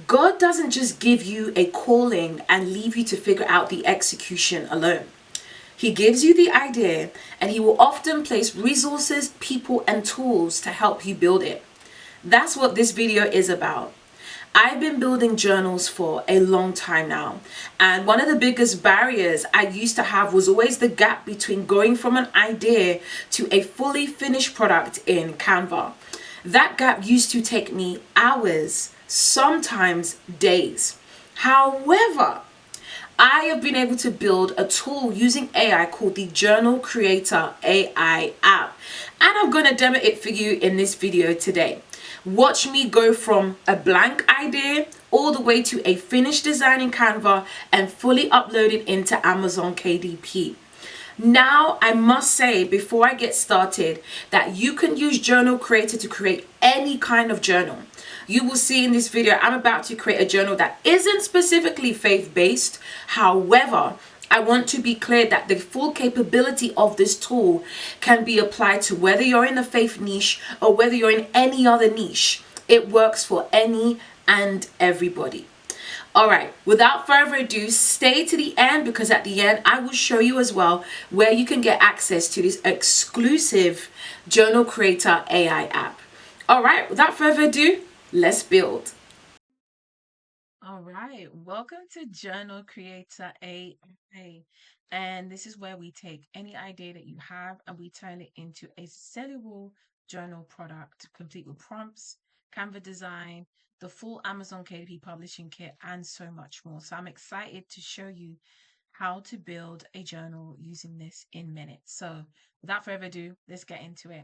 God doesn't just give you a calling and leave you to figure out the execution alone. He gives you the idea, and He will often place resources, people, and tools to help you build it. That's what this video is about. I've been building journals for a long time now, and one of the biggest barriers I used to have was always the gap between going from an idea to a fully finished product in Canva. That gap used to take me hours, sometimes days. However, I have been able to build a tool using AI called the Journal Creator AI app. And I'm going to demo it for you in this video today. Watch me go from a blank idea all the way to a finished design in Canva and fully upload it into Amazon KDP. Now, I must say before I get started that you can use Journal Creator to create any kind of journal. You will see in this video, I'm about to create a journal that isn't specifically faith-based. However, I want to be clear that the full capability of this tool can be applied to whether you're in the faith niche or whether you're in any other niche. It works for any and everybody. All right, without further ado, stay to the end because at the end, I will show you as well where you can get access to this exclusive Journal Creator AI app. All right, without further ado, let's build. All right, welcome to Journal Creator AI. And this is where we take any idea that you have and we turn it into a sellable journal product, complete with prompts, Canva design, the full Amazon KDP publishing kit, and so much more. So I'm excited to show you how to build a journal using this in minutes. So without further ado, let's get into it.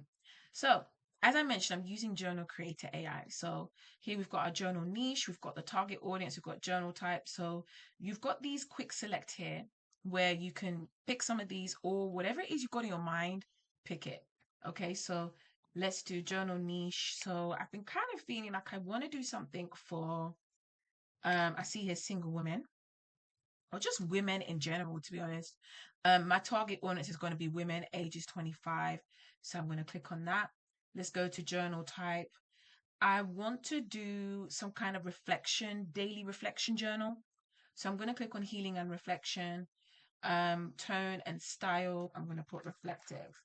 So as I mentioned, I'm using Journal Creator AI. So here we've got our journal niche, we've got the target audience, we've got journal type. So you've got these quick select here where you can pick some of these or whatever it is you've got in your mind, pick it. Okay, so let's do journal niche. So I've been kind of feeling like I want to do something for I see here single women or just women in general, to be honest. My target audience is going to be women ages 25. So I'm going to click on that. Let's go to journal type. I want to do some kind of reflection, daily reflection journal. So I'm going to click on healing and reflection, tone and style. I'm going to put reflective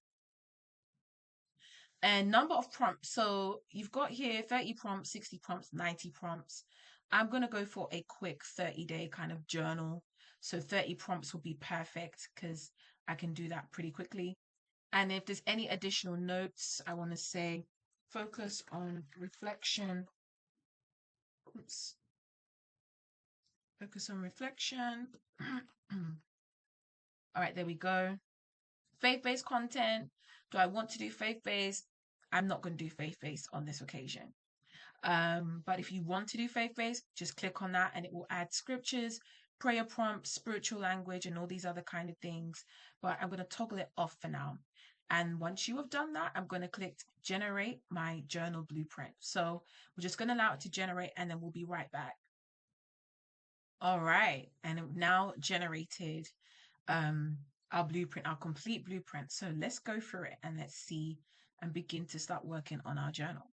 and number of prompts. So you've got here 30 prompts, 60 prompts, 90 prompts. I'm going to go for a quick 30-day kind of journal. So 30 prompts will be perfect because I can do that pretty quickly. And if there's any additional notes, I want to say focus on reflection. Oops. Focus on reflection. All right, there we go. Faith-based content. Do I want to do faith-based? I'm not going to do faith-based on this occasion. But if you want to do faith-based, just click on that and it will add scriptures, prayer prompts, spiritual language, and all these other kind of things. But I'm going to toggle it off for now. And once you have done that, I'm going to click generate my journal blueprint. So we're just going to allow it to generate and then we'll be right back. All right. And it now generated our blueprint, our complete blueprint. So let's go through it and let's see and begin to start working on our journal.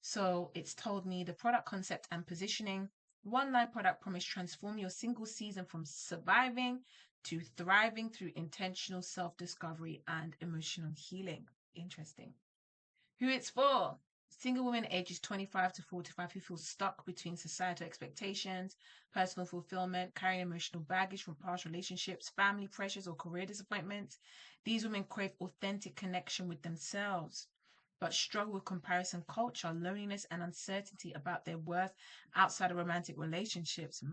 So it's told me the product concept and positioning. One line product promise transform your single season from surviving to thriving through intentional self discovery and emotional healing. Interesting. Who it's for? Single women ages 25 to 45 who feel stuck between societal expectations, personal fulfillment, carrying emotional baggage from past relationships, family pressures, or career disappointments. These women crave authentic connection with themselves, but struggle with comparison culture, loneliness, and uncertainty about their worth outside of romantic relationships.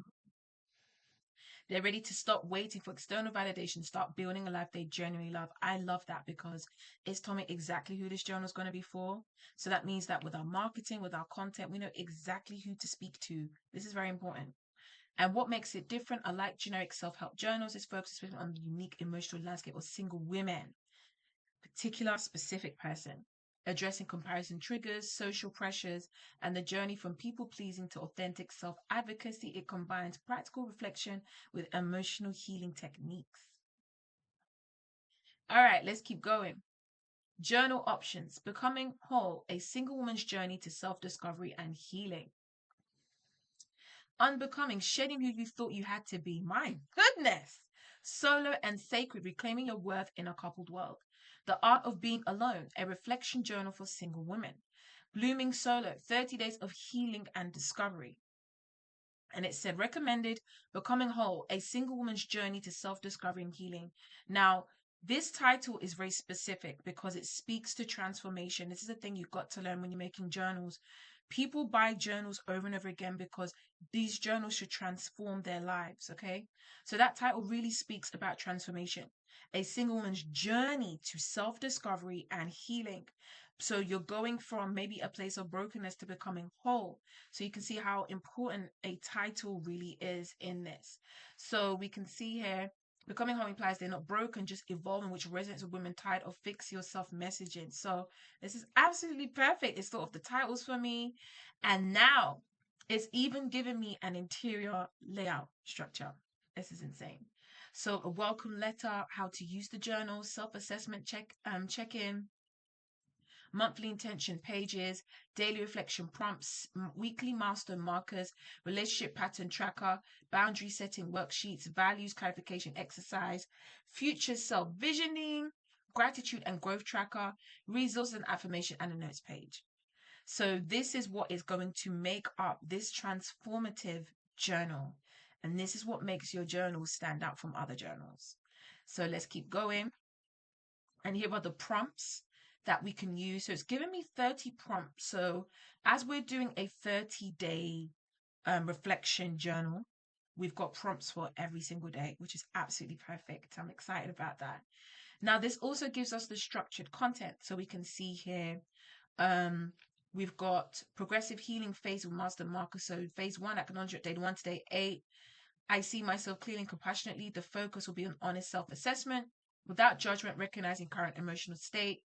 They're ready to stop waiting for external validation, start building a life they genuinely love. I love that because it's told me exactly who this journal is going to be for. So that means that with our marketing, with our content, we know exactly who to speak to. This is very important. And what makes it different, unlike generic self-help journals, is focused on the unique emotional landscape of single women, particular specific person, addressing comparison triggers, social pressures, and the journey from people pleasing to authentic self advocacy. It combines practical reflection with emotional healing techniques. All right, let's keep going. Journal options: Becoming Whole, a single woman's journey to self discovery and healing. Unbecoming, shedding who you thought you had to be. My goodness. Solo and sacred, reclaiming your worth in a coupled world. The art of being alone, a reflection journal for single women. Blooming solo, 30 days of healing and discovery. And it said recommended becoming whole, a single woman's journey to self-discovery and healing. Now, this title is very specific because it speaks to transformation. This is a thing you've got to learn when you're making journals. People buy journals over and over again because these journals should transform their lives. Okay, so that title really speaks about transformation, a single woman's journey to self-discovery and healing. So you're going from maybe a place of brokenness to becoming whole. So you can see how important a title really is in this. So we can see here, becoming whole implies they're not broken, just evolving, which resonates with women tired of fix yourself messaging. So this is absolutely perfect. It's thought of the titles for me. And now it's even given me an interior layout structure. This is insane. So a welcome letter, how to use the journal, self-assessment check-in, monthly intention pages, daily reflection prompts, weekly milestone markers, relationship pattern tracker, boundary setting worksheets, values clarification exercise, future self visioning, gratitude and growth tracker, resources and affirmation, and a notes page. So this is what is going to make up this transformative journal. And this is what makes your journal stand out from other journals. So let's keep going. And here are the prompts that we can use. So it's given me 30 prompts. So as we're doing a 30-day reflection journal, we've got prompts for every single day, which is absolutely perfect. I'm excited about that. Now, this also gives us the structured content. So we can see here, we've got progressive healing phase with master marker. So phase 1, acknowledge day 1 to day 8. I see myself clearly and compassionately. The focus will be on honest self-assessment without judgment, recognizing current emotional state.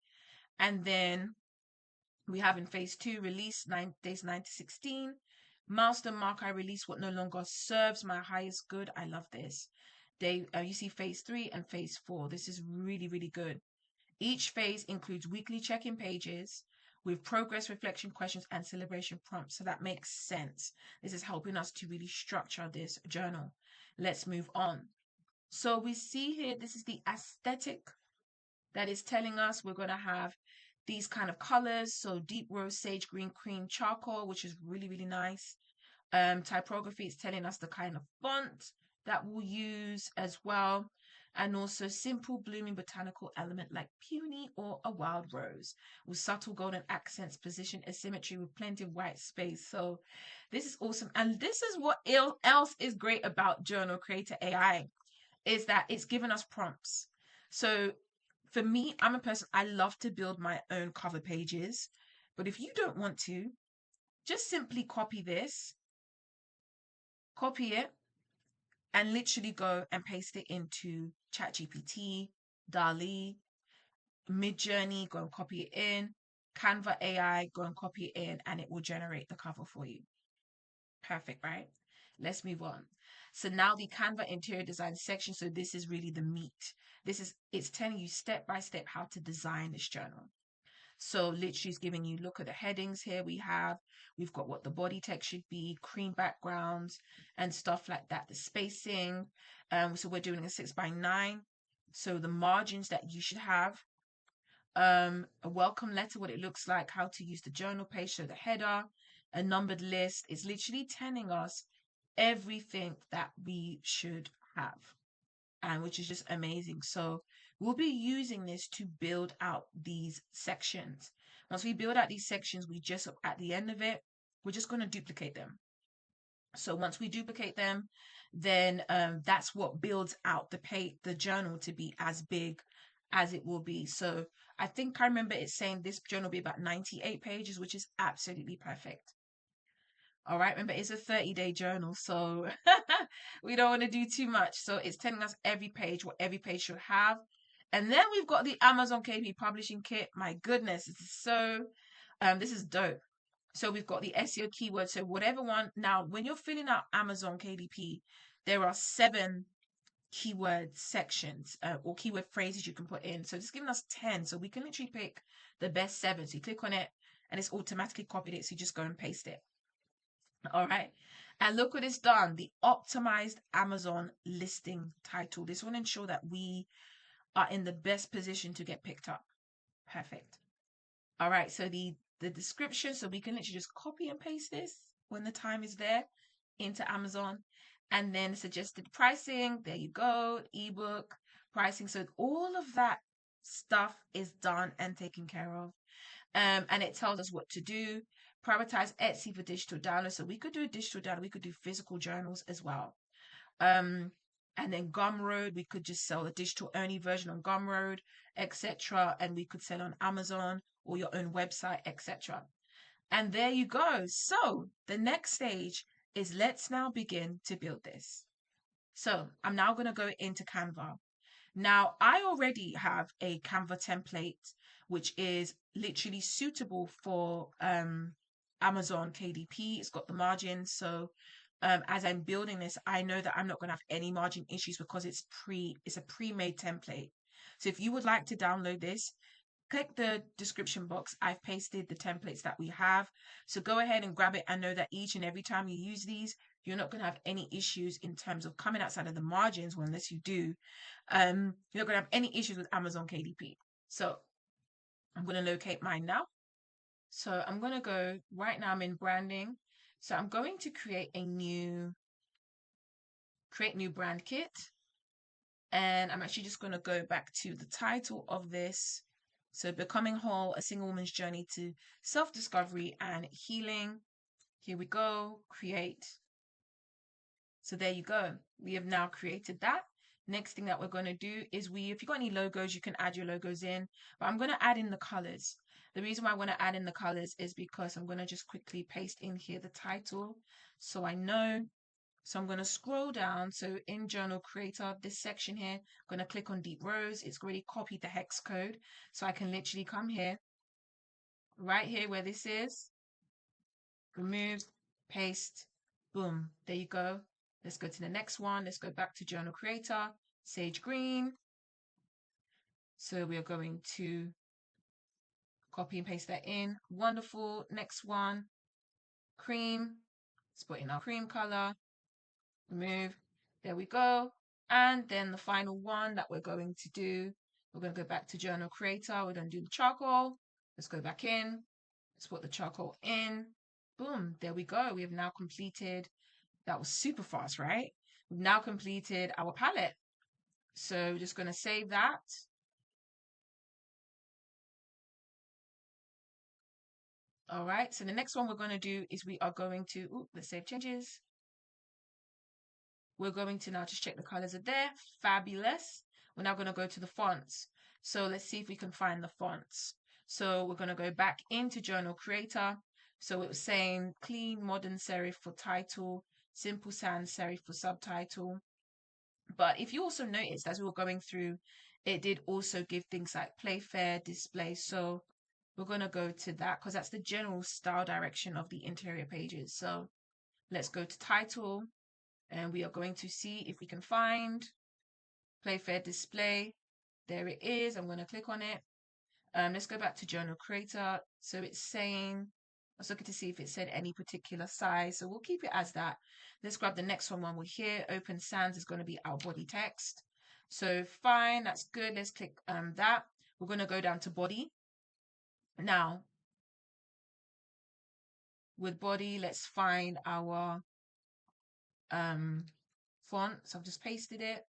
And then we have in phase 2, release days 9 to 16. Milestone mark, I release what no longer serves my highest good. I love this. You see phase 3 and phase 4. This is really, really good. Each phase includes weekly check-in pages with progress, reflection questions, and celebration prompts. So that makes sense. This is helping us to really structure this journal. Let's move on. So we see here, this is the aesthetic that is telling us we're going to have these kind of colors. So deep rose, sage green, cream, charcoal, which is really, really nice. Typography is telling us the kind of font that we'll use as well. And also simple blooming botanical element like peony or a wild rose with subtle golden accents, position asymmetry with plenty of white space. So this is awesome. And this is what else is great about Journal Creator AI is that it's given us prompts. So for me, I'm a person, I love to build my own cover pages. But if you don't want to, just simply copy this, copy it, and literally go and paste it into ChatGPT, DALL-E, Midjourney, go and copy it in, Canva AI, go and copy it in, and it will generate the cover for you. Perfect, right? Let's move on. So now the Canva interior design section. So this is really the meat. It's telling you step by step how to design this journal. So literally it's giving you, look at the headings here we've got what the body text should be, cream backgrounds and stuff like that, the spacing. So we're doing a 6x9. So the margins that you should have, a welcome letter, what it looks like, how to use the journal page, so the header, a numbered list. It's literally telling us everything that we should have, and which is just amazing. So we'll be using this to build out these sections. Once we build out these sections, we just, at the end of it, we're just going to duplicate them. So once we duplicate them, then that's what builds out the journal to be as big as it will be. So I think I remember it saying this journal will be about 98 pages, which is absolutely perfect. All right, remember it's a 30-day journal, so we don't want to do too much. So it's telling us every page, what every page should have. And then we've got the Amazon KDP publishing kit. My goodness, this is dope. So we've got the SEO keywords. So whatever one, now when you're filling out Amazon KDP, there are 7 keyword sections or keyword phrases you can put in. So it's giving us 10. So we can literally pick the best 7. So you click on it and it's automatically copied it. So you just go and paste it. All right. And look what it's done. The optimized Amazon listing title. This will ensure that we are in the best position to get picked up. Perfect. All right. So the description. So we can literally just copy and paste this when the time is there into Amazon. And then suggested pricing. There you go. Ebook pricing. So all of that stuff is done and taken care of. And it tells us what to do. Prioritize Etsy for digital download. So we could do a digital download. We could do physical journals as well. Um, and then Gumroad, we could just sell a digital only version on Gumroad, etc. And we could sell on Amazon or your own website, etc. And there you go. So the next stage is let's now begin to build this. So I'm now going to go into Canva. Now, I already have a Canva template, which is literally suitable for Amazon KDP. It's got the margins. So as I'm building this, I know that I'm not going to have any margin issues because it's a pre-made template. So if you would like to download this, click the description box. I've pasted the templates that we have. So go ahead and grab it and know that each and every time you use these, you're not going to have any issues in terms of coming outside of the margins. Well, unless you do, you're not going to have any issues with Amazon KDP. So I'm going to locate mine now. So I'm going to go right now. I'm in branding. So I'm going to create new brand kit. And I'm actually just going to go back to the title of this. So Becoming Whole, a single woman's journey to self-discovery and healing. Here we go, create. So there you go. We have now created that. Next thing that we're going to do is if you've got any logos, you can add your logos in. But I'm going to add in the colors. The reason why I want to add in the colors is because I'm going to just quickly paste in here the title so I know. So I'm going to scroll down. So in Journal Creator, this section here, I'm going to click on Deep Rows. It's already copied the hex code. So I can literally come here, right here where this is, remove, paste, boom, there you go. Let's go to the next one. Let's go back to Journal Creator, Sage Green. So we are going to copy and paste that in. Wonderful. Next one, cream. Let's put in our cream color. Remove. There we go. And then the final one that we're going to do, we're going to go back to Journal Creator. We're going to do the charcoal. Let's go back in. Let's put the charcoal in. Boom. There we go. We have now completed. That was super fast, right? We've now completed our palette. So we're just going to save that. All right. So the next one we're going to do is we are going to, let's save changes. We're going to now just check the colors are there. Fabulous. We're now going to go to the fonts. So let's see if we can find the fonts. So we're going to go back into Journal Creator. So it was saying clean modern serif for title, simple sans serif for subtitle. But if you also noticed as we were going through, it did also give things like play fair, display. So we're going to go to that because that's the general style direction of the interior pages. So let's go to title and we are going to see if we can find play fair display. There it is. I'm going to click on it. Let's go back to Journal Creator. So it's saying, I was looking to see if it said any particular size. So we'll keep it as that. Let's grab the next one when we're here. Open Sans is going to be our body text. So fine, that's good. Let's click that. We're going to go down to body. Now, with body, let's find our font. So I've just pasted it.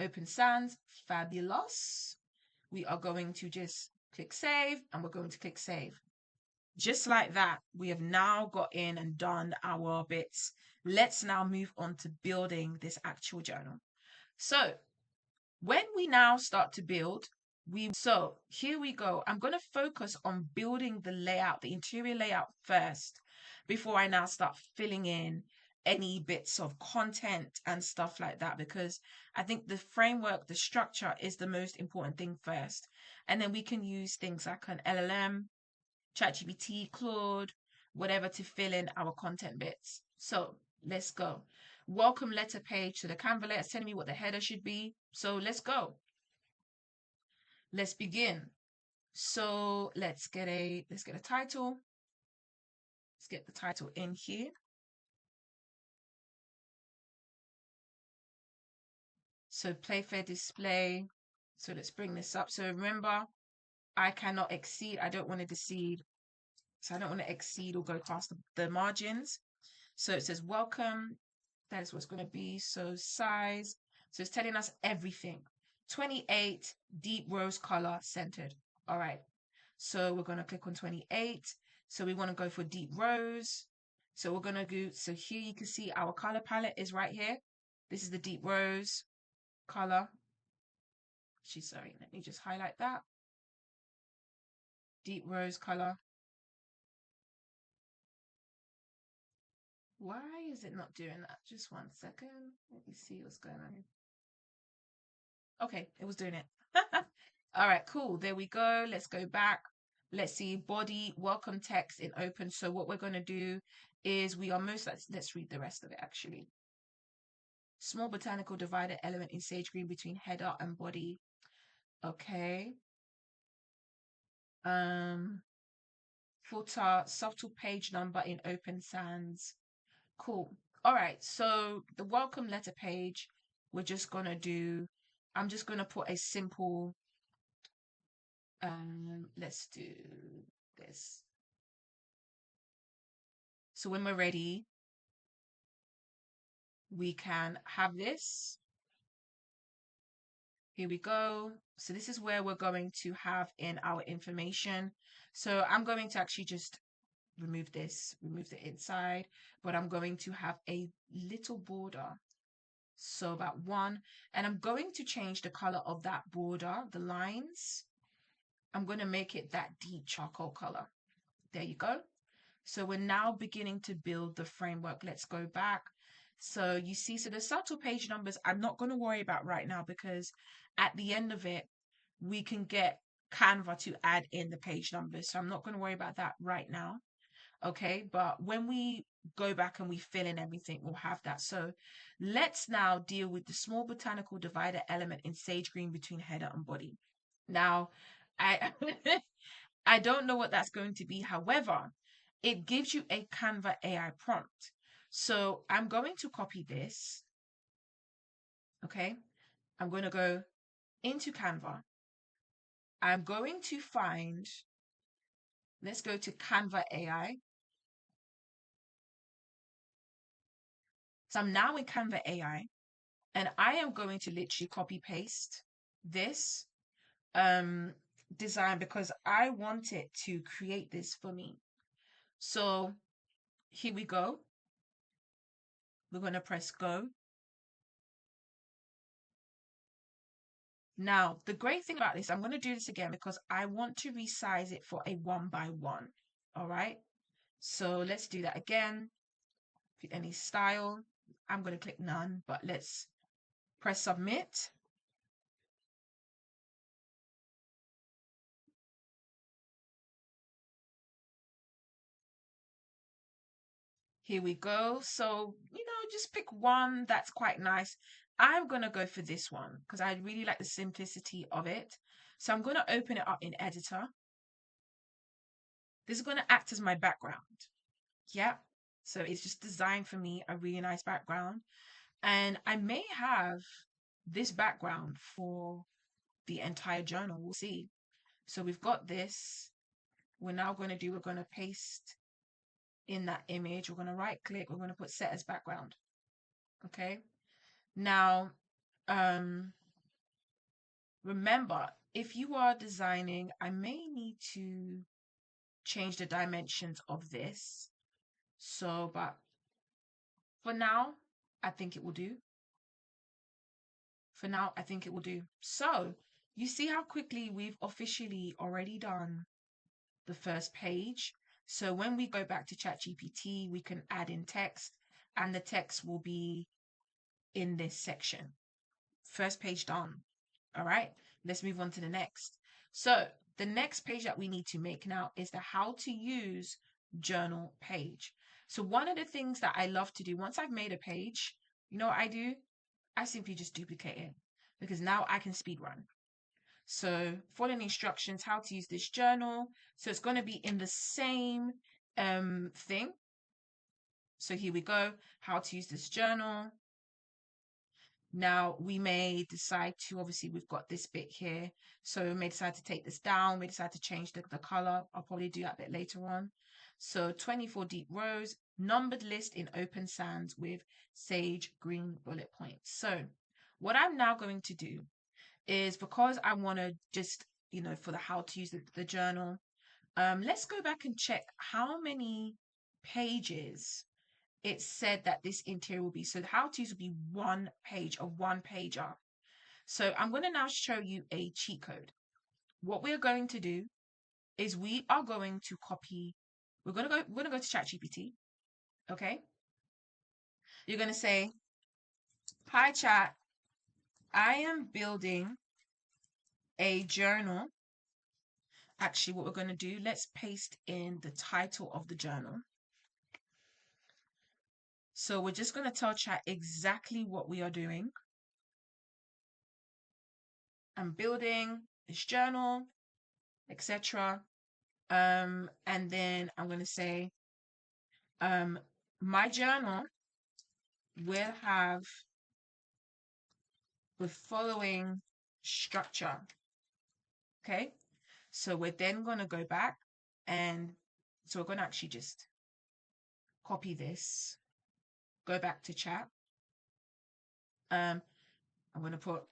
Open Sans, fabulous. We are going to just click save and we're going to click save. Just like that, we have now got in and done our bits. Let's now move on to building this actual journal. So when we now start to build, so here we go. I'm going to focus on building the layout, the interior layout first, before I now start filling in any bits of content and stuff like that, because I think the framework, the structure is the most important thing first. And then we can use things like an LLM, ChatGPT, Claude, whatever to fill in our content bits. So let's go. Welcome letter page to the Canva layer. It's telling me what the header should be. So let's go. Let's begin. So let's get a title. Let's get the title in here. So play fair display. So let's bring this up. So remember, I cannot exceed. I don't want to exceed. So I don't want to exceed or go past the margins. So it says welcome. That is what's going to be. So size. So it's telling us everything. 28, deep rose color, centered. All right. So we're going to click on 28. So we want to go for deep rose. So we're going to go. So here you can see our color palette is right here. This is the deep rose color. Sorry, let me just highlight that. Deep rose color. Why is it not doing that? Just 1 second. Let me see what's going on. Okay, it was doing it. All right, cool. There we go. Let's go back. Let's see body welcome text in open. So what we're going to do is let's read the rest of it actually. Small botanical divider element in sage green between header and body. Okay. Footer, subtle page number in open sans. Cool. All right. So the welcome letter page, we're just gonna do. I'm just gonna put a simple. Let's do this. So when we're ready, we can have this. Here we go. So this is where we're going to have in our information. So I'm going to actually just remove this, remove the inside, but I'm going to have a little border. So about 1, and I'm going to change the color of that border, the lines. I'm going to make it that deep charcoal color. There you go. So we're now beginning to build the framework. Let's go back. So you see, so the subtle page numbers, I'm not going to worry about right now because at the end of it, we can get Canva to add in the page numbers. So I'm not going to worry about that right now. Okay, but when we go back and we fill in everything, we'll have that. So let's now deal with the small botanical divider element in sage green between header and body. Now, I I don't know what that's going to be. However, it gives you a Canva AI prompt. So I'm going to copy this. Okay, I'm going to go into Canva. I'm going to find, let's go to Canva AI. So I'm now in Canva AI. And I am going to literally copy paste this design because I want it to create this for me. So here we go. We're going to press go. Now, the great thing about this, I'm going to do this again because I want to resize it for a 1x1. All right. So let's do that again. Pick any style. I'm going to click none, but let's press submit. Here we go. So, just pick one that's quite nice. I'm going to go for this one because I really like the simplicity of it. So I'm going to open it up in editor. This is going to act as my background. Yeah. So it's just designed for me a really nice background. And I may have this background for the entire journal. We'll see. So we've got this. We're going to paste in that image. We're going to right click. We're going to put set as background. Okay. Now, remember, if you are designing, I may need to change the dimensions of this. So, but for now, I think it will do. For now, I think it will do. So, you see how quickly we've officially already done the first page. So when we go back to ChatGPT, we can add in text and the text will be in this section. First page done. All right, let's move on to the next. So the next page that we need to make now is the how to use journal page. So one of the things that I love to do once I've made a page, you know what I do? I simply just duplicate it because now I can speed run. So following instructions, how to use this journal. So it's going to be in the same thing. So here we go, how to use this journal. Now, we may decide to, obviously, we've got this bit here. So we may decide to take this down. We decide to change the color. I'll probably do that a bit later on. So 24 deep rows, numbered list in open sans with sage green bullet points. So what I'm now going to do is, because I want to just, for the how to use the journal, let's go back and check how many pages it said that this interior will be. So the how to's will be 1 page, a 1-pager. So I'm going to now show you a cheat code. What we're going to do is we are going to copy. We're going to go to ChatGPT. Okay. You're going to say, "Hi Chat, I am building a journal." Actually, what we're going to do, let's paste in the title of the journal. So we're just going to tell Chat exactly what we are doing. I'm building this journal, etc. And then I'm going to say, my journal will have the following structure. Okay. So we're then going to go back, and so we're going to actually just copy this, go back to Chat. I'm going to put,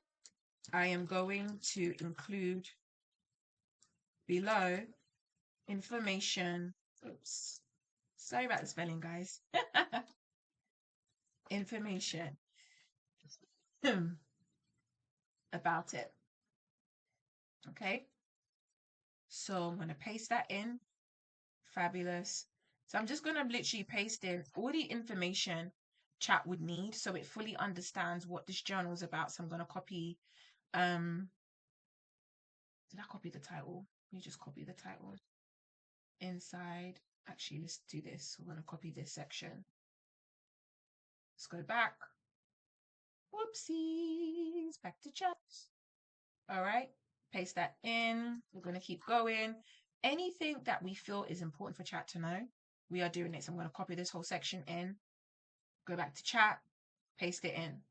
I am going to include below information. Oops. Sorry about the spelling, guys. Information about it. Okay. So I'm going to paste that in. Fabulous. So I'm just going to literally paste in all the information Chat would need so it fully understands what this journal is about. So I'm going to copy, did I copy the title? Let me just copy the title. Inside, actually, let's do this. We're going to copy this section. Let's go back. Whoopsies. Back to Chat. All right. Paste that in. We're going to keep going. Anything that we feel is important for Chat to know, we are doing it. So I'm going to copy this whole section in, go back to Chat, paste it in.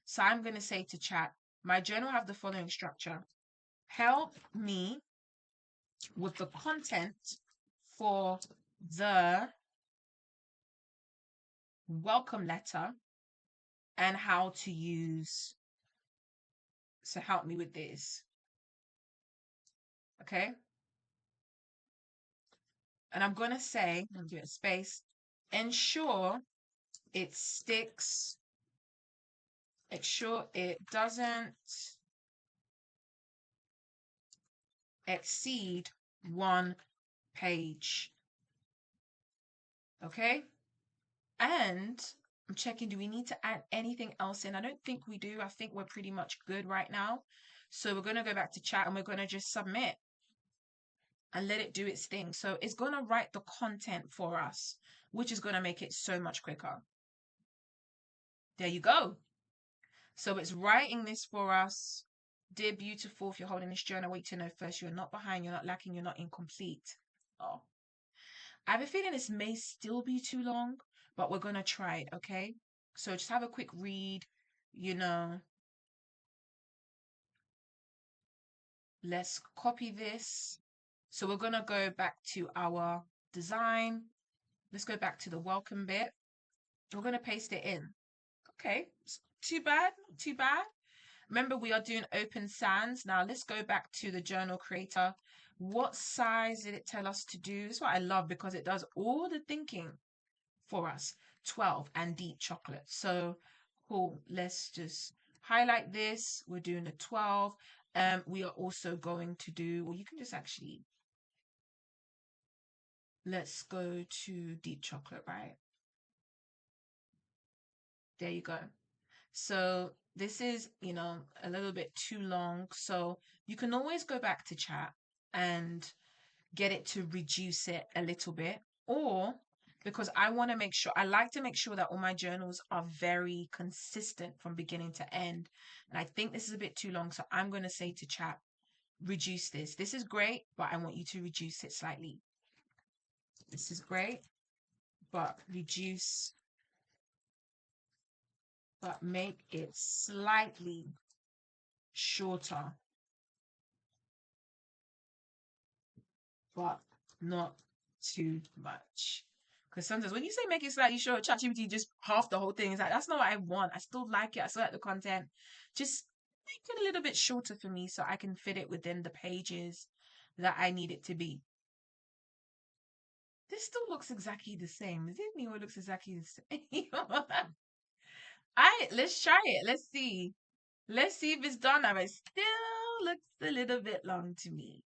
So I'm going to say to Chat, my journal have the following structure. Help me with the content for the welcome letter and how to use. So help me with this. Okay. And I'm going to say, I'm going to do a space, ensure it sticks, ensure it doesn't exceed 1 page. Okay. And I'm checking, do we need to add anything else in? I don't think we do. I think we're pretty much good right now. So we're going to go back to Chat and we're going to just submit and let it do its thing. So it's going to write the content for us, which is going to make it so much quicker. There you go. So it's writing this for us. Dear beautiful, if you're holding this journal, wait to know first, you're not behind, you're not lacking, you're not incomplete. Oh, I have a feeling this may still be too long, but we're going to try it, okay? So just have a quick read, Let's copy this. So we're going to go back to our design. Let's go back to the welcome bit. We're going to paste it in. Okay, too bad, too bad. Remember, we are doing open sans. Now let's go back to the journal creator. What size did it tell us to do? This is what I love, because it does all the thinking for us. 12 and deep chocolate. So cool. Let's just highlight this. We're doing a 12. We are also going to do, well, you can just actually, let's go to deep chocolate, right? There you go. So this is, a little bit too long. So you can always go back to Chat and get it to reduce it a little bit. Or, because I want to make sure, I like to make sure that all my journals are very consistent from beginning to end. And I think this is a bit too long. So I'm going to say to Chat, reduce this. This is great, but I want you to reduce it slightly. This is great, but reduce but make it slightly shorter, but not too much. Because sometimes when you say make it slightly short, ChatGPT just half the whole thing. It's like, that's not what I want. I still like it. I still like the content. Just make it a little bit shorter for me so I can fit it within the pages that I need it to be. This still looks exactly the same. Is it me or it looks exactly the same? Let's try it. Let's see. Let's see if it's done now. It still looks a little bit long to me.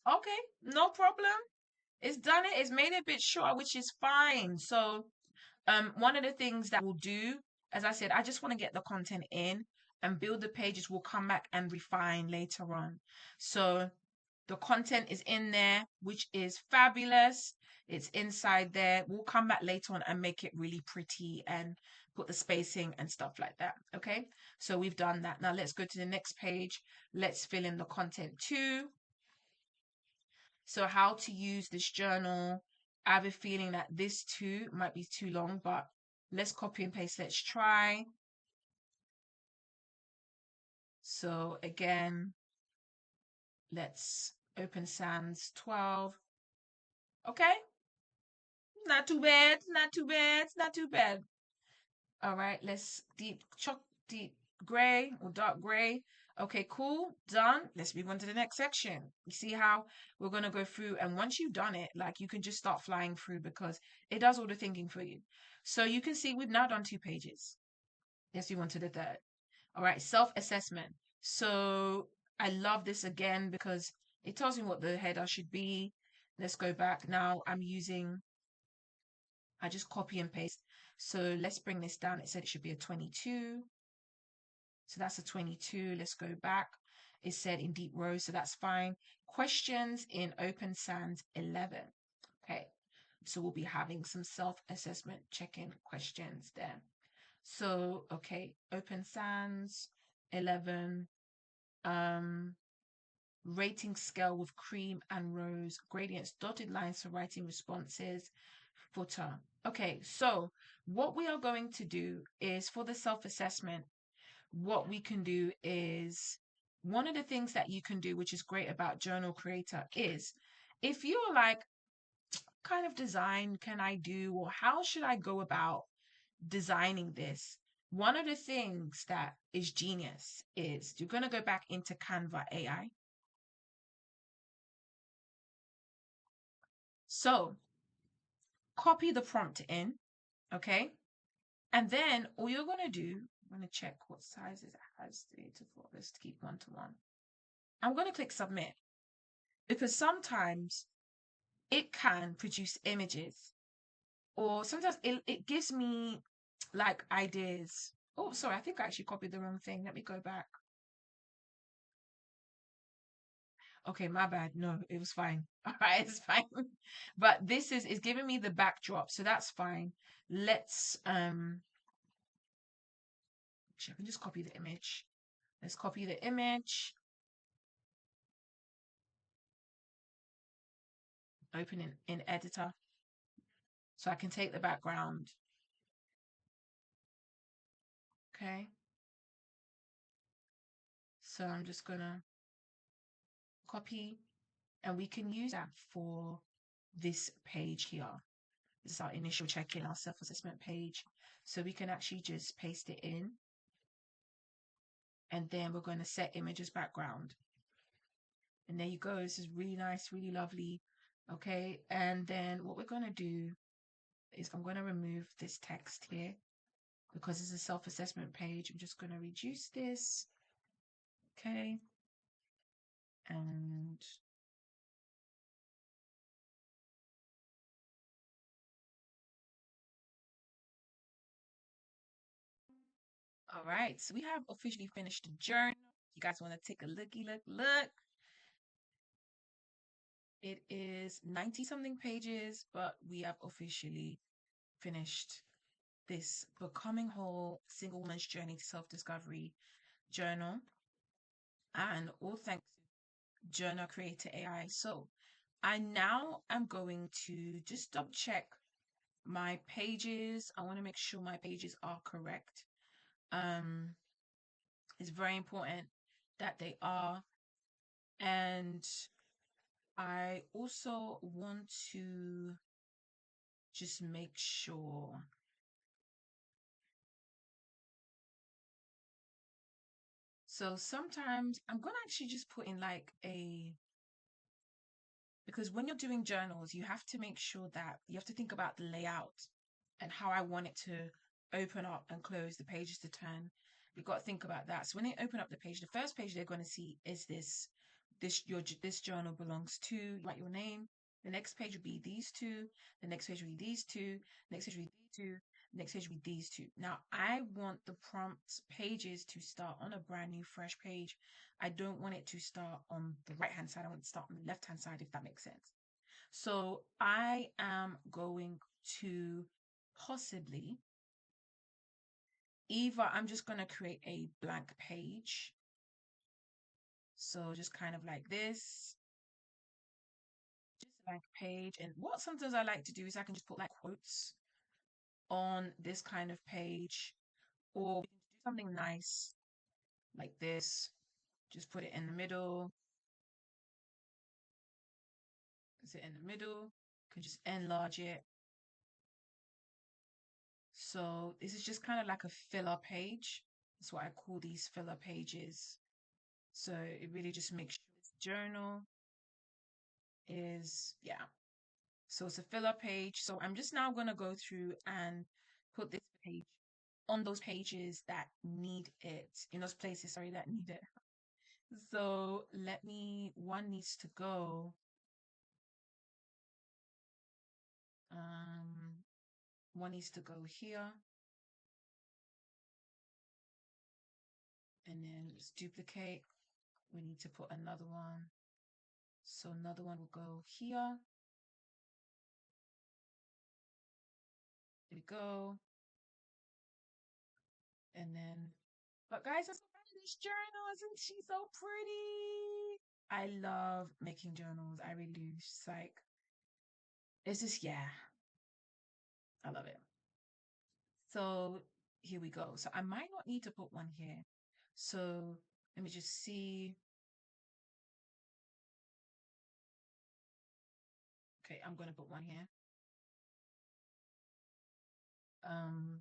Okay, no problem. It's done it. It's made it a bit shorter, which is fine. So, one of the things that we'll do, as I said, I just want to get the content in and build the pages. We'll come back and refine later on. So, the content is in there, which is fabulous. It's inside there. We'll come back later on and make it really pretty and put the spacing and stuff like that. Okay. So we've done that. Now let's go to the next page. Let's fill in the content too. So how to use this journal. I have a feeling that this too might be too long, but let's copy and paste. Let's try. So again, let's open sans 12. Okay. Not too bad. Not too bad. Not too bad. All right. Let's deep gray or dark gray. Okay, cool. Done. Let's move on to the next section. You see how we're going to go through. And once you've done it, like you can just start flying through because it does all the thinking for you. So you can see we've now done 2 pages. Let's move on to the third. All right. Self-assessment. So I love this again because it tells me what the header should be. Let's go back. Now I just copy and paste. So let's bring this down. It said it should be a 22. So that's a 22. Let's go back. It said in deep rows, so that's fine. Questions in open sans 11. Okay. So we'll be having some self-assessment check-in questions there. So, okay, open sans 11. Rating scale with cream and rose gradients, dotted lines for writing responses, footer. Okay, so what we are going to do is for the self-assessment, what we can do is one of the things that you can do, which is great about Journal Creator, is if you're like, kind of design can I do, or how should I go about designing this? One of the things that is genius is you're going to go back into Canva AI. So copy the prompt in, okay? And then all you're going to do, I'm going to check what sizes it has, 3 to 4. Let's keep 1 to 1. I'm going to click submit because sometimes it can produce images or sometimes it gives me like ideas. Oh, sorry, I think I actually copied the wrong thing. Let me go back. Okay, my bad. No, it was fine. All right, it's fine. But this is giving me the backdrop, so that's fine. Let's actually, I can just copy the image. Let's copy the image. Open in editor. So I can take the background. Okay. So I'm just gonna copy and we can use that for this page here. This is our initial check-in, our self-assessment page. So we can actually just paste it in. And then we're going to set image as background. And there you go. This is really nice, really lovely. Okay. And then what we're going to do is I'm going to remove this text here because it's a self-assessment page. I'm just going to reduce this. Okay. And all right. So we have officially finished the journal. You guys want to take a look. It is 90 something pages, but we have officially finished this Becoming Whole Single Woman's Journey to Self-Discovery journal. And all thanks to Journal Creator AI. So I now am going to just double check my pages. I want to make sure my pages are correct. It's very important that they are. And I also want to just make sure. So sometimes I'm going to actually just put in like because when you're doing journals, you have to make sure that you have to think about the layout and how I want it to open up and close, the pages to turn. You've got to think about that. So when they open up the page, the first page they're going to see is this journal belongs to, you write your name. The next page will be these two. The next page will be these two. Next page will be these two. Next page will be these two. Now I want the prompt pages to start on a brand new fresh page. I don't want it to start on the right hand side. I want it to start on the left hand side, if that makes sense. So I am going to possibly either I'm just going to create a blank page. So just kind of like this, just a blank page. And what sometimes I like to do is I can just put like quotes on this kind of page, or we can do something nice like this. Just put it in the middle. Is it in the middle? You can just enlarge it. So this is just kind of like a filler page. That's what I call these filler pages. So it really just makes sure this journal is, yeah. So it's a filler page. So I'm just now going to go through and put this page on those pages that need it, in those places, sorry, that need it. So one needs to go, um, one needs to go here. And then let's duplicate. We need to put another one. So another one will go here. There we go. And then, but guys, I'm so proud of this journal. Isn't she so pretty? I love making journals. I really do. It's just like, it's just, yeah, I love it. So here we go. So I might not need to put one here. So let me just see. Okay, I'm going to put one here. Um,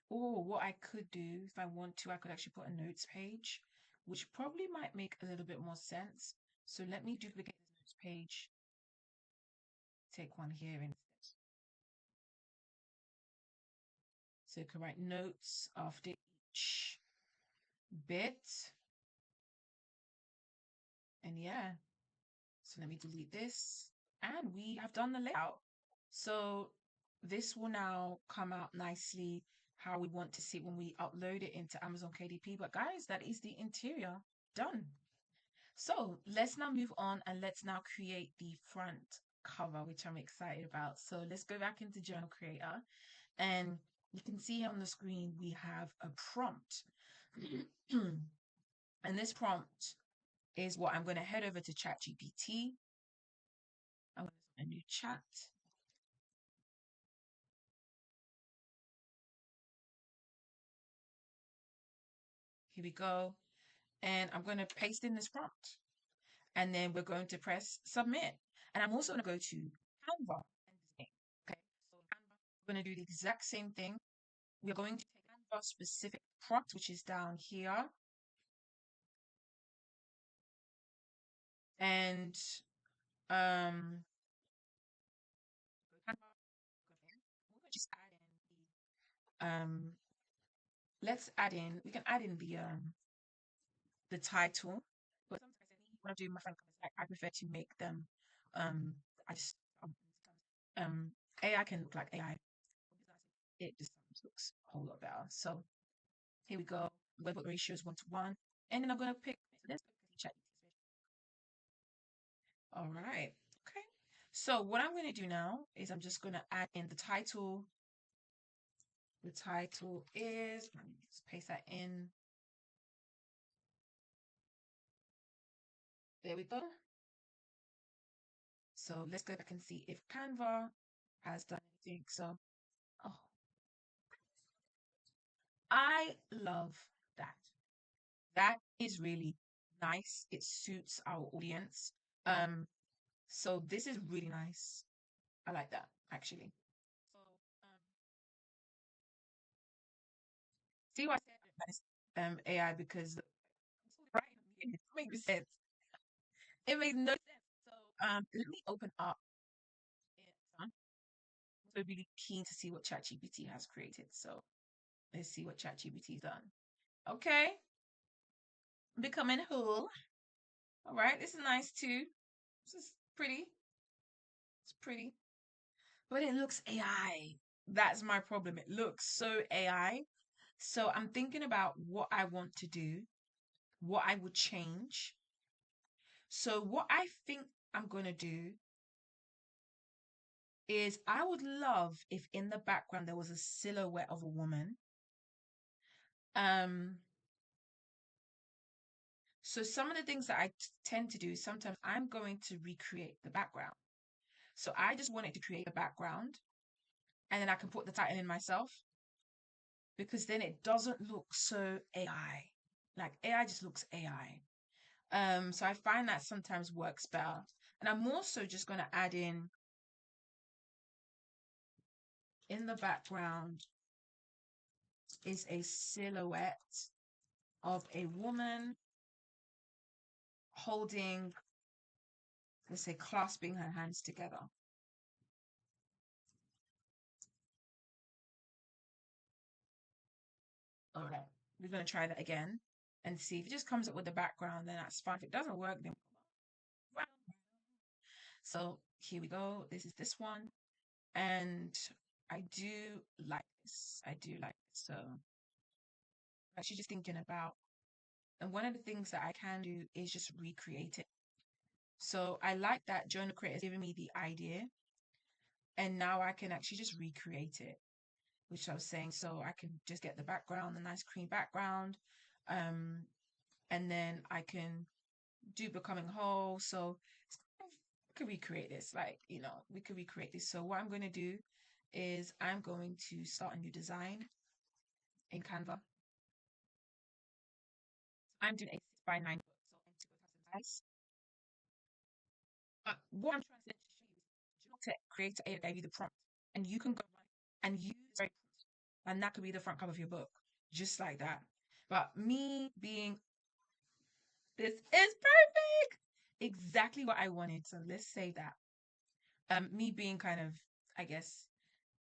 or what I could do, if I want to, I could actually put a notes page, which probably might make a little bit more sense. So let me duplicate this notes page, take one here instead. So you can write notes after each bit. And yeah, so let me delete this. And we have done the layout. So this will now come out nicely how we want to see it when we upload it into Amazon KDP. But guys, that is the interior done. So let's now move on and let's now create the front cover, which I'm excited about. So let's go back into Journal Creator, and you can see on the screen we have a prompt. And this prompt is what I'm going to head over to ChatGPT. I'm going to start a new chat. Here we go. And I'm going to paste in this prompt. And then we're going to press submit. And I'm also going to go to Canva. Okay. So Canva, we're going to do the exact same thing. We're going to take Canva specific prompt, which is down here. And um, we'll just add let's add in, we can add in the title. But sometimes when I do my friend comments, I prefer to make them I just um AI can look like AI. It just looks a whole lot better. So here we go. I'm going to put the ratios 1 to 1. And then I'm going to pick this. All right. Okay. So what I'm going to do now is I'm just going to add in the title. The title is, let me just paste that in. There we go. So let's go back and see if Canva has done anything. So, oh, I love that. That is really nice. It suits our audience. Um, so this is really nice. I like that actually. So, see why I said that is AI because right, it makes sense. It made no sense. So let me open up it. I'm also really keen to see what ChatGPT has created. So let's see what ChatGPT's done. Okay, becoming whole. All right, this is nice too. This is pretty. It's pretty, but it looks AI. That's my problem. It looks so AI. So I'm thinking about what I want to do, what I would change. So what I think I'm gonna do is I would love if in the background there was a silhouette of a woman. Um, so some of the things that I tend to do, sometimes I'm going to recreate the background. So I just wanted to create a background and then I can put the title in myself because then it doesn't look so AI. Like AI just looks AI. So I find that sometimes works better. And I'm also just going to add in the background is a silhouette of a woman holding, let's say, clasping her hands together. All right, we're going to try that again and see if it just comes up with the background, then that's fine. If it doesn't work, then so here we go. This is this one. And I do like this. I do like this. So I'm actually just thinking about, and one of the things that I can do is just recreate it. So I like that Journal Creator is giving me the idea, and now I can actually just recreate it, which I was saying. So I can just get the background, the nice cream background, um, and then I can do becoming whole. So we could recreate this, like we could recreate this. So what I'm going to do is I'm going to start a new design in Canva. I'm doing a 6x9 book, so I need to go have some size. But what I'm trying to show you is you to create a gave you the prompt, and you can go and use very and that could be the front cover of your book, just like that. But me being, this is perfect, exactly what I wanted. So let's say that. Me being kind of, I guess,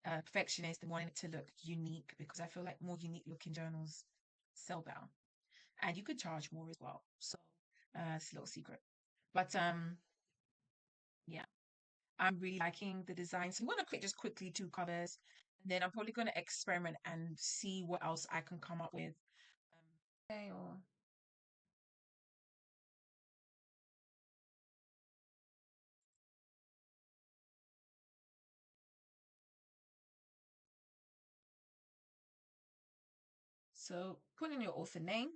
perfectionist and wanting it to look unique because I feel like more unique looking journals sell better, and you could charge more as well. So it's a little secret, but yeah. I'm really liking the design. So I'm going to create just quickly 2 covers. And then I'm probably going to experiment and see what else I can come up with. Okay, so put in your author name.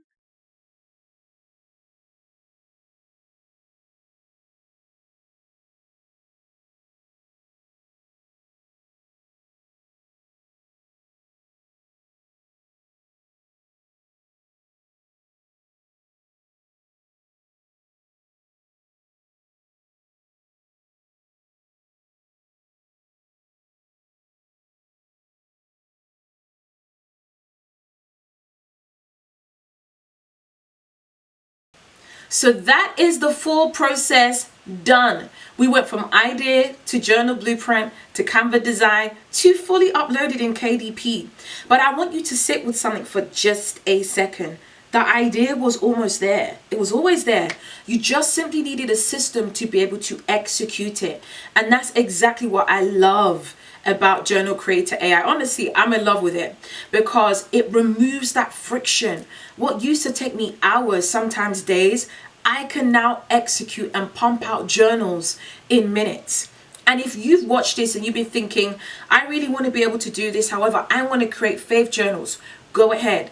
So that is the full process done. We went from idea to journal blueprint to Canva design to fully uploaded in KDP. But I want you to sit with something for just a second. The idea was almost there. It was always there. You just simply needed a system to be able to execute it. And that's exactly what I love about Journal Creator AI. Honestly, I'm in love with it because it removes that friction. What used to take me hours, sometimes days, I can now execute and pump out journals in minutes. And if you've watched this and you've been thinking, I really want to be able to do this, however, I want to create faith journals, go ahead.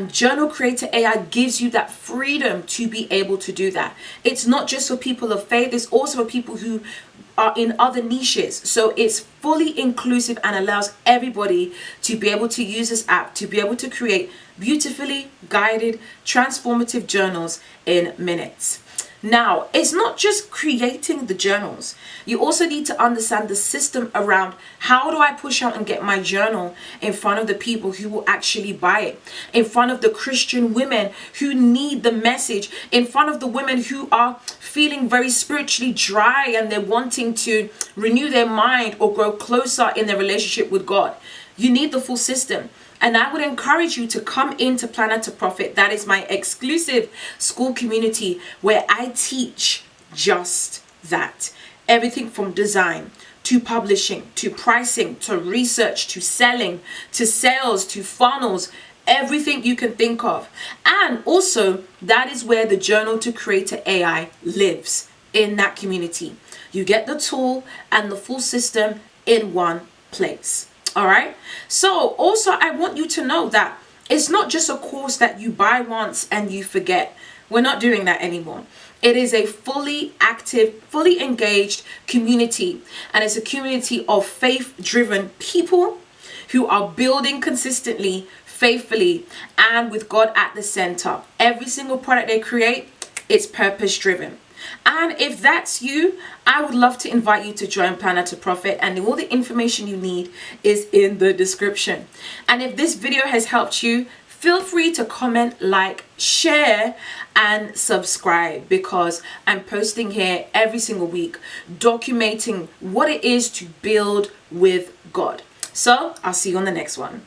Journal Creator AI gives you that freedom to be able to do that. It's not just for people of faith, it's also for people who are in other niches. So it's fully inclusive and allows everybody to be able to use this app to be able to create beautifully guided, transformative journals in minutes. Now, it's not just creating the journals. You also need to understand the system around how do I push out and get my journal in front of the people who will actually buy it, in front of the Christian women who need the message, in front of the women who are feeling very spiritually dry and they're wanting to renew their mind or grow closer in their relationship with God. You need the full system. And I would encourage you to come into Planner to Profit. That is my exclusive school community where I teach just that. Everything from design to publishing, to pricing, to research, to selling, to sales, to funnels, everything you can think of. And also, that is where the Journal to Creator AI lives, in that community. You get the tool and the full system in one place. All right. So also, I want you to know that it's not just a course that you buy once and you forget. We're not doing that anymore. It is a fully active, fully engaged community. And it's a community of faith-driven people who are building consistently, faithfully, and with God at the center. Every single product they create, it's purpose-driven. And if that's you, I would love to invite you to join Planner to Profit, and all the information you need is in the description. And if this video has helped you, feel free to comment, like, share, and subscribe, because I'm posting here every single week documenting what it is to build with God. So I'll see you on the next one.